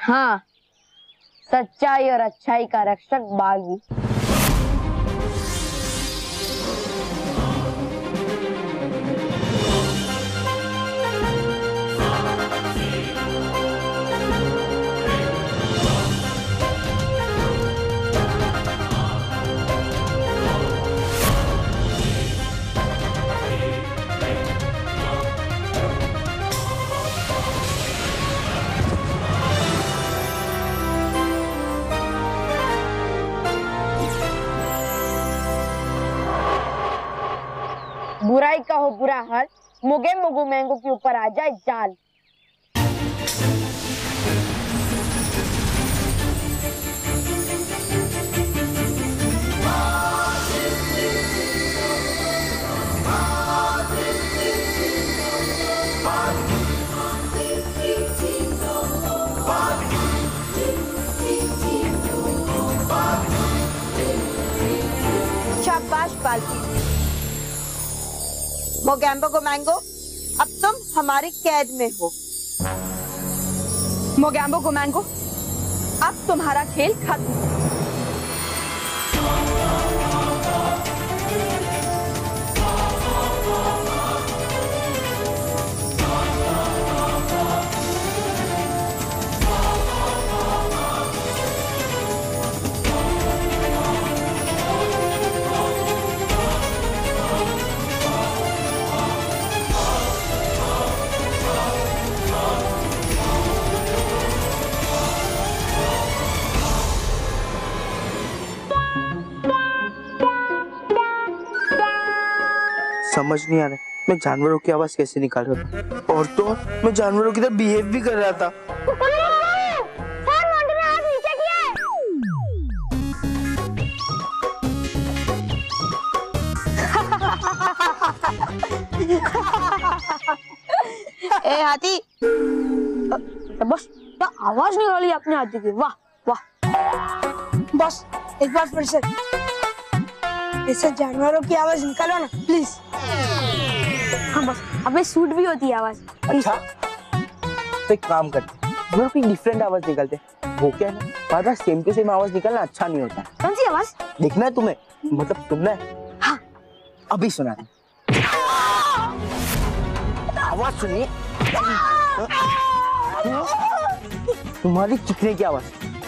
हाँ, सच्चाई और अच्छाई का रक्षक बागी। बुराई का हो बुरा हाल, मुगे मुगु मैंगो के ऊपर आ जाए जाल। शाबाश बालकी। मोगैम्बो को मैंगो, अब तुम हमारी कैद में हो। मोगैम्बो को मैंगो, अब तुम्हारा खेल खत्म। समझ नहीं आ रहा मैं जानवरों की आवाज कैसे निकाल रहा था, और तो मैं जानवरों की तरह बिहेव भी कर रहा था। ए हाथी, बस क्या आवाज निकाली अपने हाथी की, वाह वाह। बॉस एक बार फिर से ऐसे जानवरों की आवाज निकालो ना प्लीज। हाँ बस, अबे सूट भी होती है आवाज। अच्छा तो एक काम करते, हम लोग कोई डिफरेंट आवाज निकालते। वो क्या है, बार बार सेम टू सेम आवाज निकालना अच्छा नहीं होता। कौन सी आवाज? देखना है तुम्हें, मतलब सुनना है। हाँ अभी सुना है, आवाज सुनिए। तुम्हारी चिकने की आवाज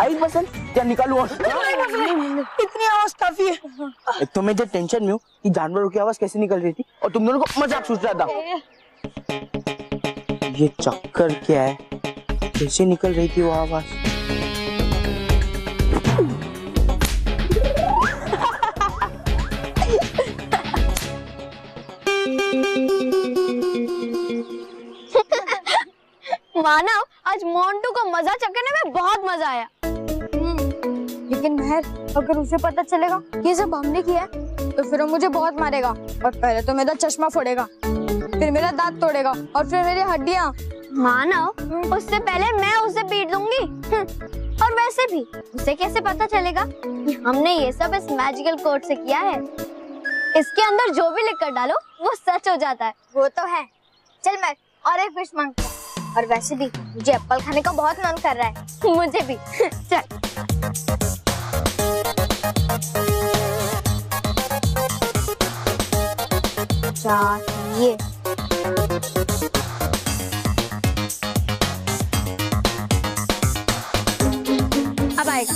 आई पसंद, क्या निकालूं और? इतनी आवाज काफी है। एक तो मैं जब टेंशन में हूँ कि जानवरों की आवाज कैसे निकल रही थी, और तुम दोनों को मजाक सोच रहा था। ये चक्कर क्या है, कैसे निकल रही थी वो आवाज? मानव, आज मोंटू को मजा चखने में बहुत मजा आया। लेकिन महर, अगर उसे पता चलेगा ये सब हमने किया है तो फिर वो मुझे बहुत मारेगा। और पहले तो मेरा चश्मा फोड़ेगा, फिर मेरा दांत तोड़ेगा, और फिर मेरी हड्डियां। मानव, उससे पहले मैं उसे पीट दूंगी। और वैसे भी उसे कैसे पता चलेगा कि हमने ये सब इस मैजिकल कोड से किया है? इसके अंदर जो भी लिख कर डालो वो सच हो जाता है। वो तो है। चल मैं और एक फिश मांगता हूं। और वैसे भी मुझे एप्पल खाने का बहुत मन कर रहा है। मुझे भी। चल। चाहिए। अब आएगा।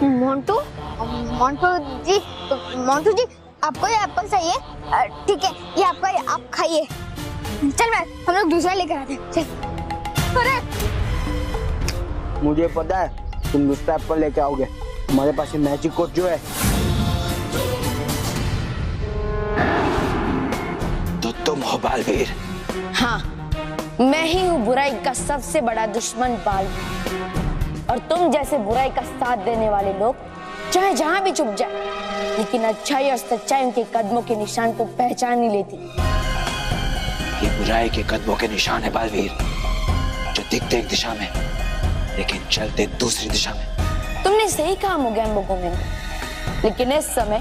मोंटू, मोंटू जी आपको ये एप्पल चाहिए? ठीक है, ये आपका, आप खाइए। चल मैं, हम लोग दूसरा लेकर आते हैं। चल। अरे मुझे पता है तुम दूसरा एप्पल लेके आओगे। हमारे पास ये मैजिक कोड जो है, तो तुम हो बालवीर। हाँ, मैं ही हूँ बुराई का सबसे बड़ा दुश्मन बालवीर। और तुम जैसे बुराई का साथ देने वाले लोग चाहे जहां भी छुप जाए, लेकिन अच्छाई और सच्चाई उनके कदमों के निशान को पहचान नहीं लेती। ये बुराई के कदमों के निशान है बालवीर, जो दिखते एक दिशा में लेकिन चलते दूसरी दिशा में। तुमने सही कहा मोगेम्बो गोमेंगो, लेकिन इस समय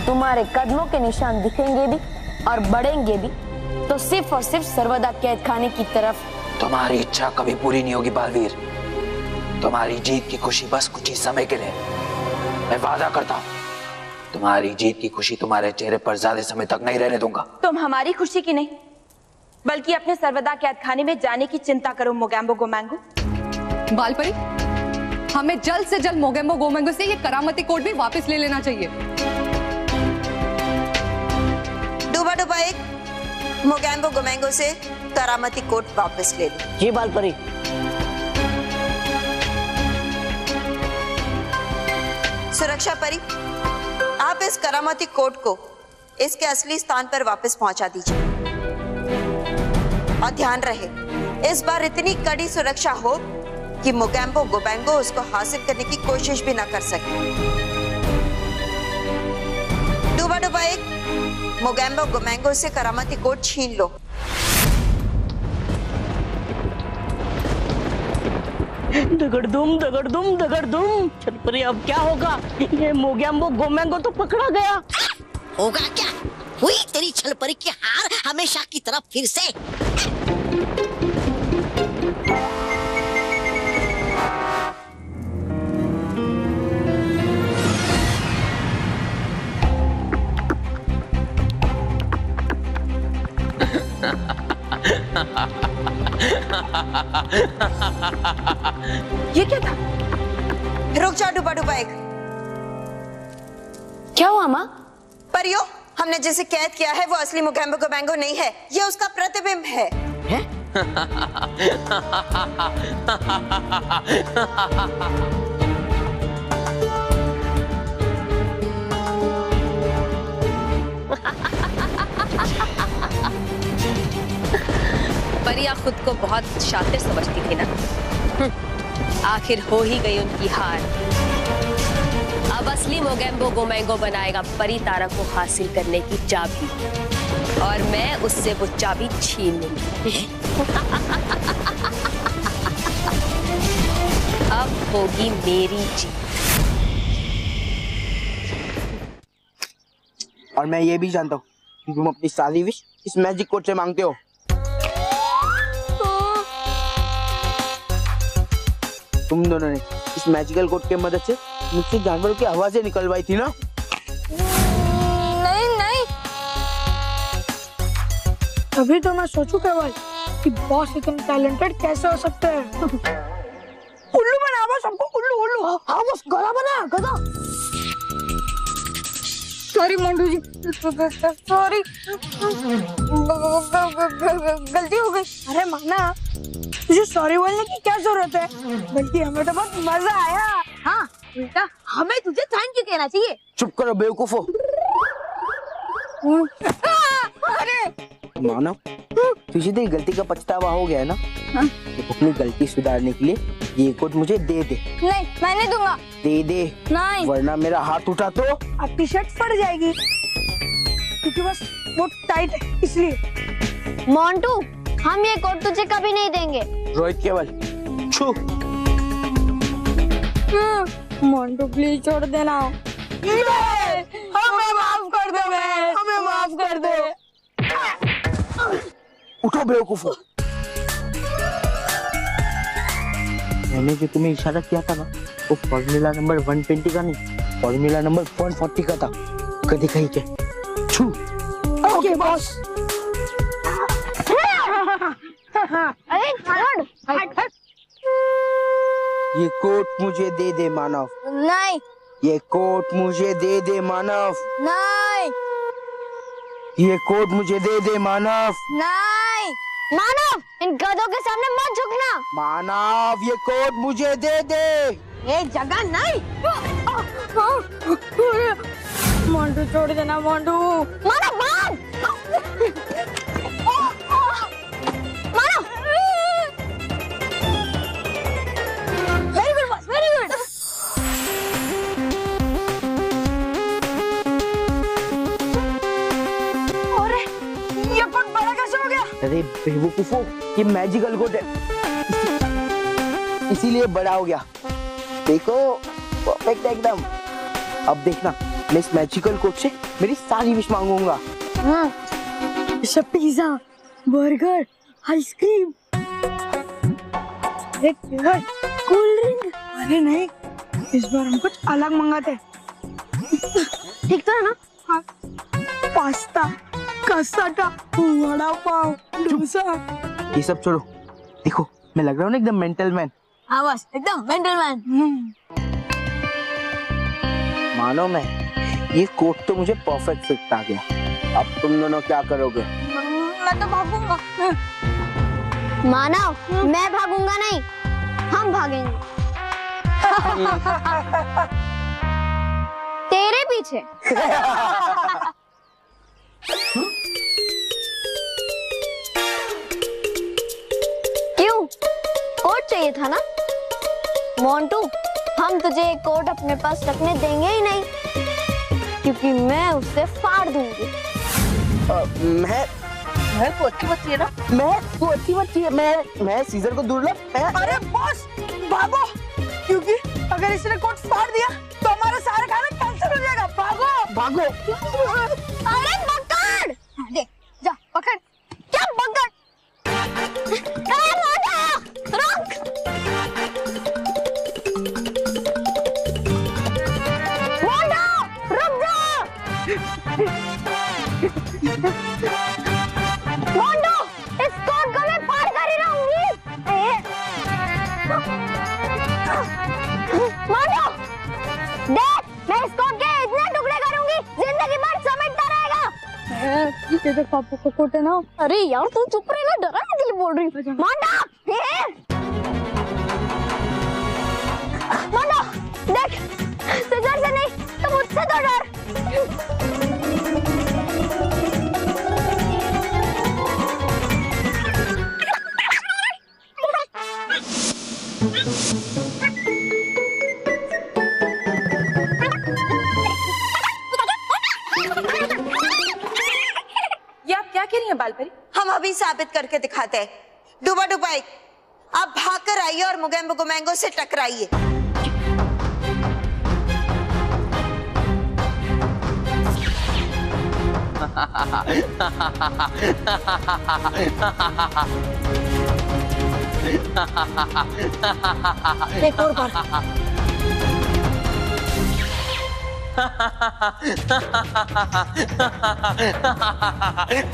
तुम्हारे कदमों के निशान दिखेंगे भी और बढ़ेंगे भी तो सिर्फ और सिर्फ सर्वदा कैद खाने की तरफ। तुम्हारी इच्छा कभी पूरी नहीं होगी बालवीर। तुम्हारी जीत की खुशी बस कुछ ही समय के लिए। मैं वादा करता हूँ तुम्हारी जीत की खुशी तुम्हारे चेहरे पर ज्यादा समय तक नहीं रहने दूंगा। तुम हमारी खुशी की नहीं बल्कि अपने सर्वदा कैद खाने में जाने की चिंता करो मोगेम्बो गोमेंगो। बालपरी, हमें जल्द से जल्द मोगेम्बो गोमेंगो से ये करामती कोट भी वापस ले लेना चाहिए। डूबा डूबा एक मोगेम्बो गोमेंगो से करामती कोट वापस ले लो। जी बालपरी। सुरक्षा परी, आप इस करामती कोट को इसके असली स्थान पर वापस पहुंचा दीजिए और ध्यान रहे इस बार इतनी कड़ी सुरक्षा हो कि मोगेम्बो गोमेंगो उसको हासिल करने की कोशिश भी ना कर सके। डूबा डूबा एक मोगेम्बो गोमेंगो से करामती कोट छीन लो। दगड़दुम दगड़दुम दगड़दुम। छतपरी, अब क्या होगा? ये मोगेम्बो गोमेंगो तो पकड़ा गया। होगा क्या? हुई तेरी छलपरी की हार हमेशा की तरफ फिर से। ये क्या था? रुक जा डूबा डूबा एक। क्या हुआ माँ? परियो, हमने जिसे कैद किया है वो असली मोगेम्बो गोमेंगो नहीं है, ये उसका प्रतिबिंब है। परिया खुद को बहुत शातिर समझती थी ना। आखिर हो ही गई उनकी हार। अब असली मोगेम्बो गोमेंगो बनाएगा परी तारा को हासिल करने की चाबी, और मैं उससे वो चाबी छीन लूंगी। अब होगी मेरी जीत। और मैं ये भी जानता हूँ कि तुम अपनी सारी विश इस मैजिक कोड से मांगते हो। तुम दोनों ने इस मैजिकल कोड की मदद से मुझसे जानवरों की आवाजें निकलवाई थी ना? नहीं नहीं, तभी तो मैं सोचूं केवल कि बॉस इतने टैलेंटेड कैसे हो सकते हैं। उल्लू बना बस सबको, उल्लू उल्लू। हाँ बस गधा बना, गधा। सॉरी मोंटू जी, सॉरी, गलती हो गई। अरे माना, तुझे सॉरी बोलने की क्या जरूरत है, बल्कि हमें तो बहुत मजा आया। हाँ, उल्टा हमें तुझे थैंक यू कहना चाहिए। चुप करो बेवकूफो। अरे मानो तुझे तो गलती का पछतावा हो गया है ना? तो अपनी गलती सुधारने के लिए ये कोड मुझे दे दे। नहीं, मैं नहीं दूंगा। दे दे, नहीं, वरना मेरा हाथ उठा तो अब टी शर्ट फट जाएगी, क्योंकि बस वो टाइट है इसलिए। मोंटू, हम ये कोड तुझे कभी नहीं देंगे। रोहित केवल छू। मोंटू प्लीज छोड़ देना। हमें माफ कर दो, हमें माफ कर दो। उठो बेवकूफो। मैंने जो तुम्हें इशारा किया था ना, वो फॉर्मूला नंबर 120 का नहीं, फॉर्मूला नंबर 140 का था। कभी कहीं के छू। Okay boss. अरे हट। ये कोट मुझे दे दे मानव। नहीं, ये कोट मुझे दे दे मानव। नहीं, ये कोट मुझे दे दे मानव। नहीं। मानव, इन गधों के सामने मत झुकना। मानव, ये कोट मुझे दे दे। ये जगह नहीं। मोंटू छोड़ देना, मोंटू। मानव भाग। Manav. Very good boss, very good. अरे ये कोट बड़ा कैसे हो अरे बेवकूफो, ये मैजिकल कोट है, इसीलिए बड़ा हो गया। देखो परफेक्ट एकदम। अब देखना, मैं इस मैजिकल कोट से मेरी सारी विश मांगूंगा। जैसे pizza, burger, ice cream, cold drink. अरे नहीं, इस बार हम कुछ अलग मंगाते। ठीक तो है ना? हाँ। Pasta, cassata, vada pav, dosa. ये सब छोड़ो, देखो मैं लग रहा हूँ ना एकदम मेंटल मैन। हाँ बस एकदम मेंटल मैन। मानो मैं, ये कोट तो मुझे परफेक्ट फिट आ गया। अब तुम दोनों क्या करोगे? मैं तो भागूंगा। मानव, मैं भागूंगा नहीं, हम भागेंगे। तेरे पीछे। क्यों? कोट चाहिए था ना? मोंटू, हम तुझे एक कोट अपने पास रखने देंगे ही नहीं, क्योंकि मैं उसे फाड़ दूंगी। मैं तो अच्छी बच्ची है ना? मैं तो अच्छी बच्ची है। मैं सीजर को दूर ला। अरे बॉस, भागो, क्योंकि अगर इसने कोट फाड़ दिया तो हमारा सारा खाना कैंसिल हो जाएगा। भागो भागो। अरे पकड़! देख, जा पकड़। क्या पकड़? रुक! रुक जा! मोंटू, इस कोट को मैं फाड़ कर ही रहूंगी। मोंटू, देख, मैं इस कोट के इतने टुकड़े करूंगी, जिंदगी भर समेटता रहेगा। ये तो पापा का कोट है ना। अरे यार, तू चुप रहे ना, डराने के लिए बोल रही हूँ। मोंटू, देख, सीजर से नहीं तो मुझसे तो डर। ये आप क्या कह रही हैं बालपरी? हम अभी साबित करके दिखाते हैं। डुबा डुबाई, आप भाग कर आइए और मोगेम्बो गोमेंगो से टकराइए। एक और बार।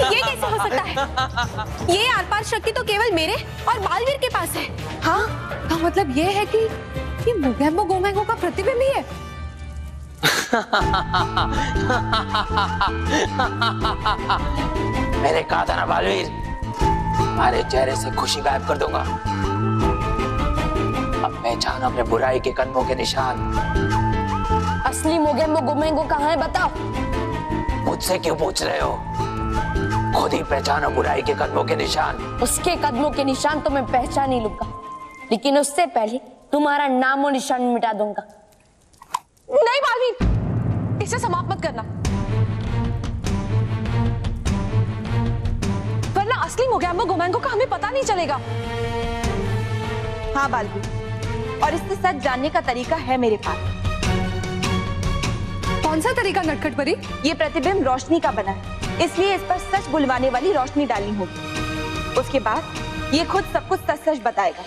ये कैसे हो सकता है? ये आर पार शक्ति तो केवल मेरे और बालवीर के पास है। हाँ, का मतलब ये है कि ये मोगेम्बो गोमेंगो का प्रतिबिंब ही है। मैंने कहा था ना बालवीर, तुम्हारे चेहरे से खुशी गायब कर दूंगा। अब पहचान अपने बुराई के कदमों के निशान। असली मोगेम्बो गोमेंगो कहाँ है, बताओ। मुझसे क्यों पूछ रहे हो? खुद ही पहचानो बुराई के कदमों के निशान। उसके कदमों के निशान तो मैं पहचान ही लूंगा, लेकिन उससे पहले तुम्हारा नामो निशान मिटा दूंगा। नहीं बालवीर, इसे समाप्त मत करना, वरना असली मोगेम्बो गोमेंगो का हमें पता नहीं चलेगा। हाँ बालवीर, और इससे सच जानने का तरीका है मेरे पास। कौन सा तरीका नटखट परी? ये प्रतिबिंब रोशनी का बना है, इसलिए इस पर सच बुलवाने वाली रोशनी डालनी होगी। उसके बाद ये खुद सब कुछ सच सच बताएगा।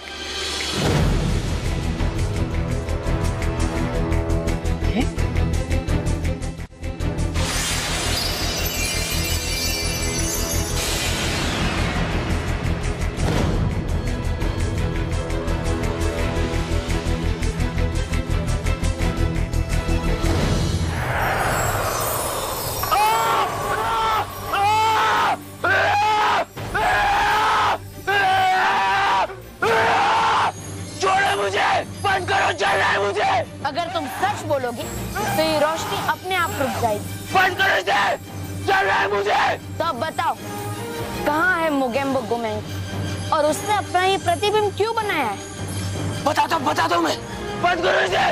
अगर तुम सच बोलोगे तो ये रोशनी अपने आप रुक जाएगी। बंद करो इसे, चल रहा है मुझे। तो अब बताओ, कहाँ है मोगेम्बो गोमेंगो और उसने अपना ये प्रतिबिंब क्यों बनाया है? बता दो मैं। बंद करो इसे।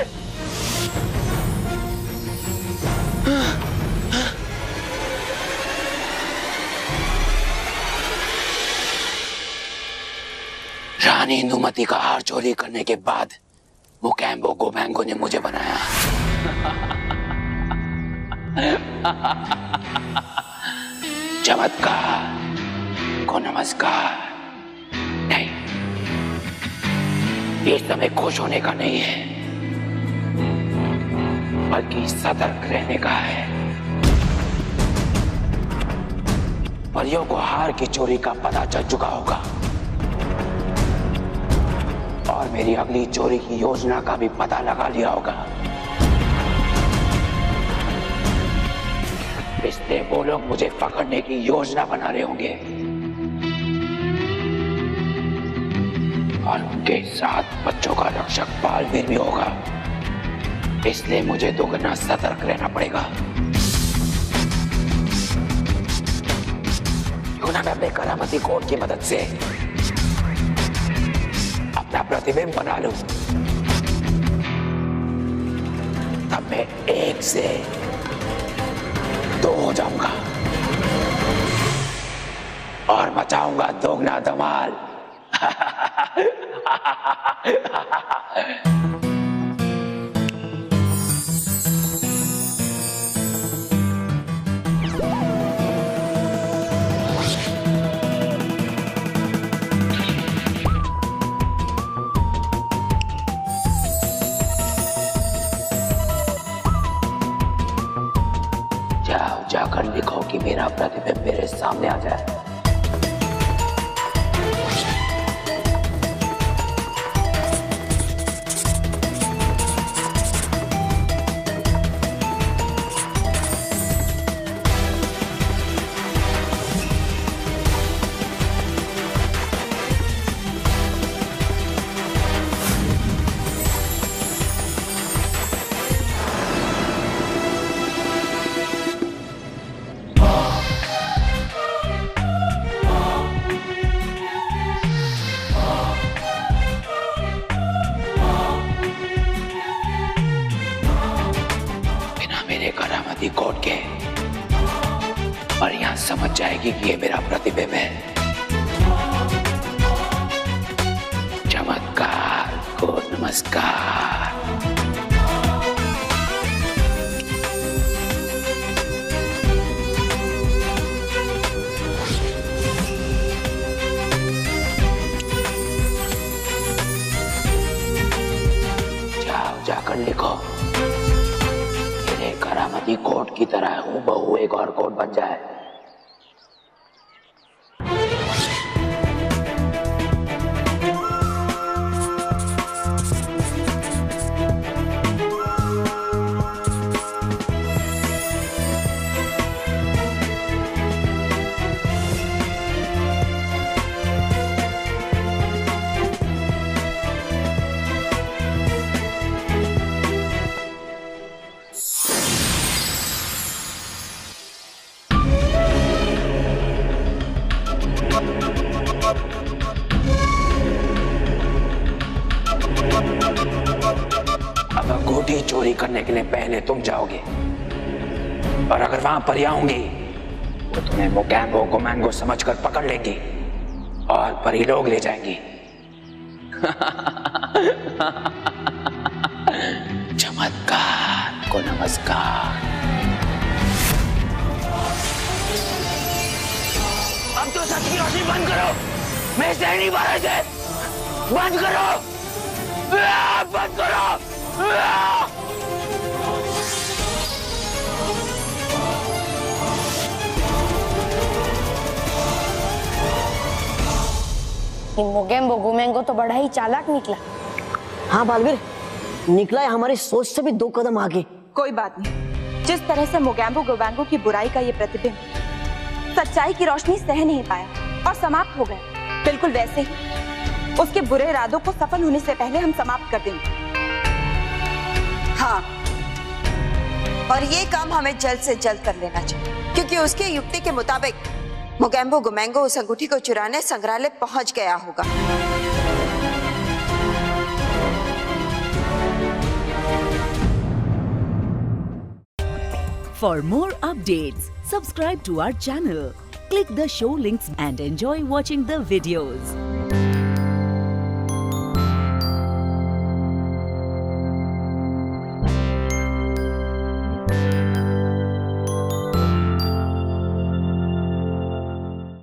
रानी इंदुमती का हार चोरी करने के बाद मोगेम्बो गोमेंगो ने मुझे बनाया। चमत्कार को नमस्कार। नहीं, ये समय खुश होने का नहीं है, बल्कि सतर्क रहने का है। परियों को हार की चोरी का पता चल चुका होगा और मेरी अगली चोरी की योजना का भी पता लगा लिया होगा। इसलिए वो लोग मुझे पकड़ने की योजना बना रहे होंगे और उनके साथ बच्चों का रक्षक बालवीर भी होगा। इसलिए मुझे दोगुना सतर्क रहना पड़ेगा। क्यों ना मैं अपने करामती कोड की मदद से अपना प्रतिबिंब बना लूं, तब मैं 1 से 2 हो जाऊंगा और मचाऊंगा दोगुना धमाल। जाकर लिखो कि मेरा प्रतिबिंब मेरे सामने आ जाए। कोड के और यहां समझ जाएगी कि ये मेरा प्रतिबिंब है। चमत्कार को नमस्कार। जाओ जाकर लिखो करामती कोड की तरह हूबहू एक और कोड बन जाए। गोटी चोरी करने के लिए पहले तुम जाओगे और अगर वहां पर आऊंगी तो तुम्हें मोगेम्बो गोमेंगो समझकर पकड़ लेंगी और परी लोग ले जाएंगी। चमत्कार को नमस्कार। अब तो सच की रोशनी बंद करो, मैं सह नहीं पा रहे थे। बंद करो, बंद करो। मोगेम्बो गोमेंगो तो बड़ा ही चालाक निकला। हाँ बालवीर, निकला है हमारी सोच से भी 2 कदम आगे। कोई बात नहीं, जिस तरह से मोगेम्बो गोमेंगो की बुराई का ये प्रतिबिंब सच्चाई की रोशनी सह नहीं पाया और समाप्त हो गया, बिल्कुल वैसे ही उसके बुरे इरादों को सफल होने से पहले हम समाप्त कर देंगे। हाँ, और ये काम हमें जल्द से जल्द कर लेना चाहिए, क्योंकि उसके युक्ति के मुताबिक मोगेम्बो गोमेंगो उस अंगूठी को चुराने संग्रहालय पहुंच गया होगा। For more updates, subscribe to our channel, click the show links and enjoy watching the videos.